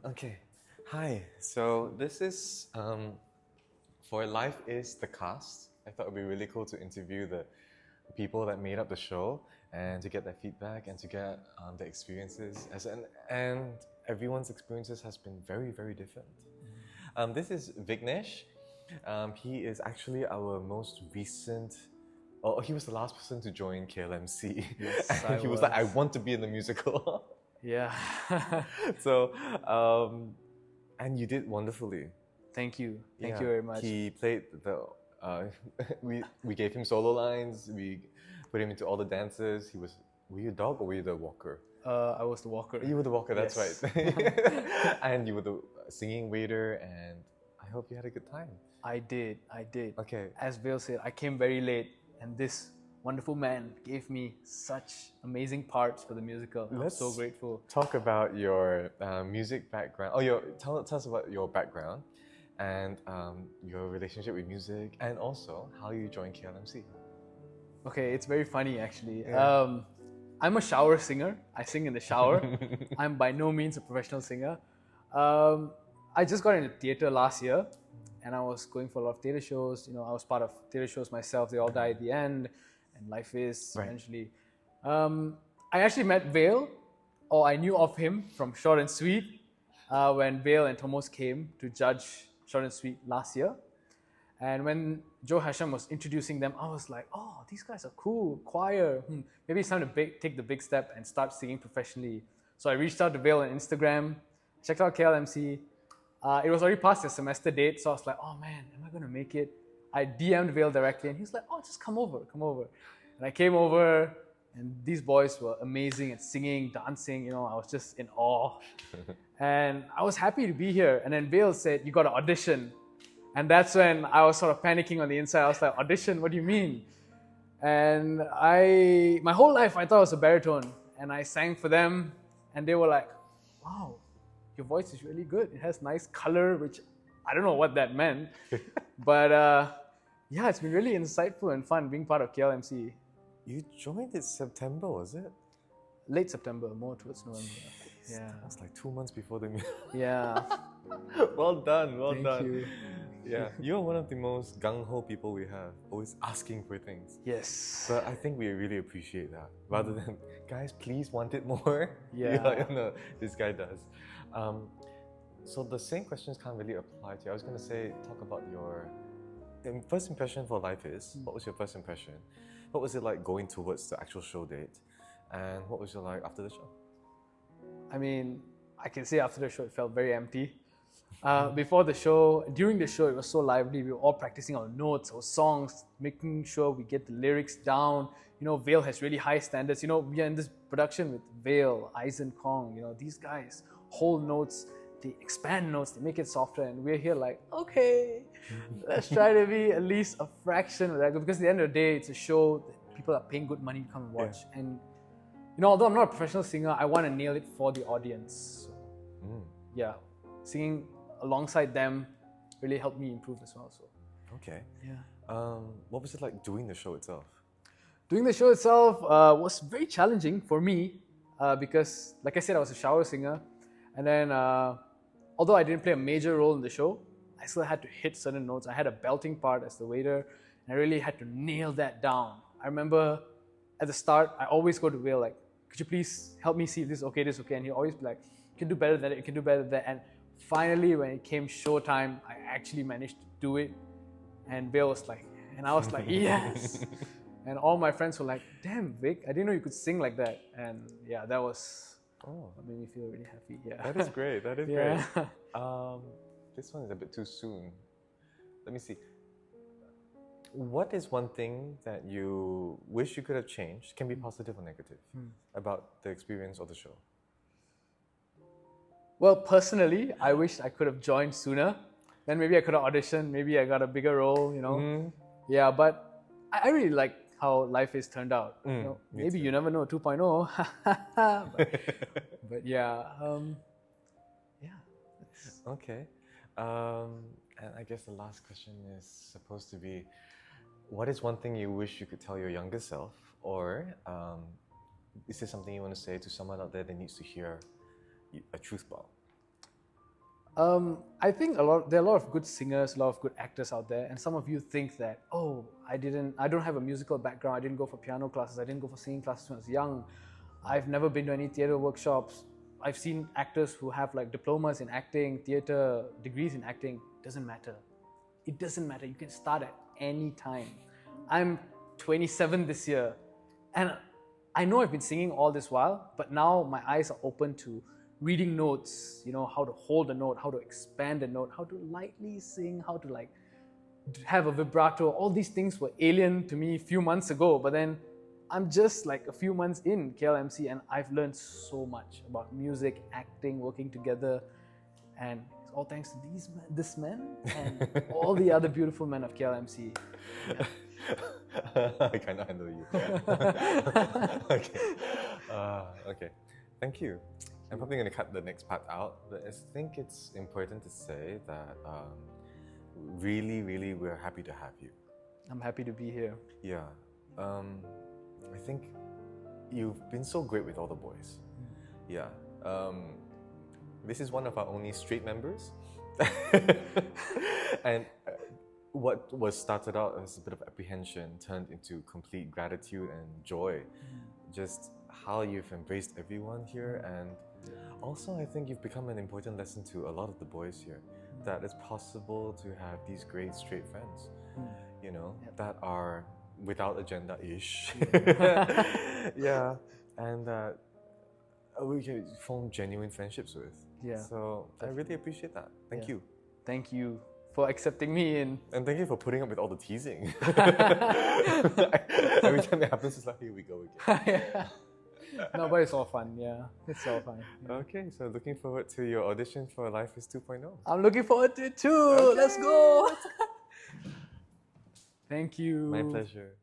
Okay. Hi. So this is for Life is the cast. I thought it would be really cool to interview the people that made up the show and to get their feedback and to get their experiences and everyone's experiences has been very very different. This is Vighnesh. He is actually our most recent. Oh, he was the last person to join KLMC, Yes, and I he was like, "I was. want to be in the musical." Yeah. So, um, and you did wonderfully. Thank you. Thank Yeah, you very much. he played the. Uh, we gave him solo lines. We put him into all the dances. He was. Were you a dog or were you the walker? I was the walker. You were the walker. That's right. Yes. And you were the singing waiter. And I hope you had a good time. I did. I did. Okay. As Bill said, I came very late, and this wonderful man gave me such amazing parts for the musical. I'm so grateful. Talk about your music background. Oh, tell us about your background and your relationship with music, and also how you joined KLMC. Okay, it's very funny actually. Yeah. I'm a shower singer. I sing in the shower. I'm by no means a professional singer. Um, I just got into theater last year, and I was going for a lot of theater shows. You know, I was part of theater shows myself. They all die at the end, and life is Right. eventually. I actually met Vale, or I knew of him from Short and Sweet, when Vale and Thomas came to judge Short and Sweet last year. And when Joe Hashem was introducing them, I was like, oh, these guys are cool, choir. Maybe it's time to take the big step and start singing professionally. So I reached out to Vale on Instagram, checked out KLMC. It was already past the semester date, so I was like, oh man, am I going to make it? I DM'd Vale directly, and he was like, oh, just come over, come over. And I came over, and these boys were amazing at singing, dancing. You know, I was just in awe. And I was happy to be here. And then Vale said, you got to audition. And that's when I was sort of panicking on the inside. I was like, audition, what do you mean? And my whole life, I thought I was a baritone. And I sang for them, and they were like, wow, your voice is really good. It has nice color, which I don't know what that meant. But yeah, it's been really insightful and fun being part of KLMC. You joined in September, was it? Late September, more towards November. Yeah. That's like 2 months before the music. Yeah. Well done, well Thank done. you. Yeah, you're one of the most gung-ho people we have, always asking for things. Yes. But I think we really appreciate that. Rather than, guys, please want it more. Yeah. You're like, no, this guy does. So the same questions can't really apply to you. I was going to say, talk about your first impression for Life Is. What was your first impression? What was it like going towards the actual show date? And what was it like after the show? I mean, I can say after the show, it felt very empty. Before the show, during the show, it was so lively. We were all practicing our notes, our songs, making sure we get the lyrics down. You know, Vale has really high standards. You know, we are in this production with Vale, Eisen Kong. You know, these guys hold notes, they expand notes, they make it softer, and we're here like, okay, let's try to be at least a fraction of that. Because at the end of the day, it's a show that people are paying good money to come and watch. Yeah. And you know, although I'm not a professional singer, I want to nail it for the audience. So, yeah, singing alongside them really helped me improve as well. So, Okay. yeah. What was it like doing the show itself? Doing the show itself was very challenging for me because, like I said, I was a shower singer. And then, although I didn't play a major role in the show, I still had to hit certain notes. I had a belting part as the waiter, and I really had to nail that down. I remember at the start, I always go to Will, like, could you please help me see if this is okay, And he'll always be like, you can do better than it, you can do better than that. And finally, when it came showtime, I actually managed to do it. And Bill was like, and I was like, yes. And all my friends were like, damn, Vic, I didn't know you could sing like that. And yeah, that was what made me feel really happy. Yeah. That is great. That is Yeah. great. This one is a bit too soon. Let me see. What is one thing that you wish you could have changed, can be positive or negative, about the experience of the show? Well, personally, I wish I could have joined sooner. Then maybe I could have auditioned. Maybe I got a bigger role, you know. Yeah, but I really like how Life Is turned out. You know, maybe you never know 2.0. but yeah, yeah. Okay. And I guess the last question is supposed to be, what is one thing you wish you could tell your younger self? Or is there something you want to say to someone out there that needs to hear a truth bomb? I think there are a lot of good singers, a lot of good actors out there, and some of you think that, oh, I don't have a musical background. I didn't go for piano classes. I didn't go for singing classes when I was young. I've never been to any theater workshops. I've seen actors who have like diplomas in acting, theater, degrees in acting. Doesn't matter. It doesn't matter. You can start at any time. I'm 27 this year, and I know I've been singing all this while, but now my eyes are open to reading notes, how to hold a note, how to expand a note, how to lightly sing, how to like have a vibrato. All these things were alien to me a few months ago, but then I'm just like a few months in KLMC and I've learned so much about music, acting, working together, and it's all thanks to this man and all the other beautiful men of KLMC. Yeah. I cannot handle you. Okay. Okay. Thank you. I'm probably going to cut the next part out, but I think it's important to say that really, really, we're happy to have you. I'm happy to be here. Yeah. I think you've been so great with all the boys. Yeah. This is one of our only straight members. And what was started out as a bit of apprehension turned into complete gratitude and joy. Just how you've embraced everyone here, and also I think you've become an important lesson to a lot of the boys here, that it's possible to have these great straight friends, that are without agenda-ish. Yeah, and that we can form genuine friendships with. Yeah. So I really appreciate that. Thank you. Thank you for accepting me And thank you for putting up with all the teasing. Every time it happens, it's like, here we go again. Yeah. No, but it's all fun. Yeah, it's all fun. Yeah. Okay, so looking forward to your audition for Life is 2.0. I'm looking forward to it too. Okay. Let's go. Thank you. My pleasure.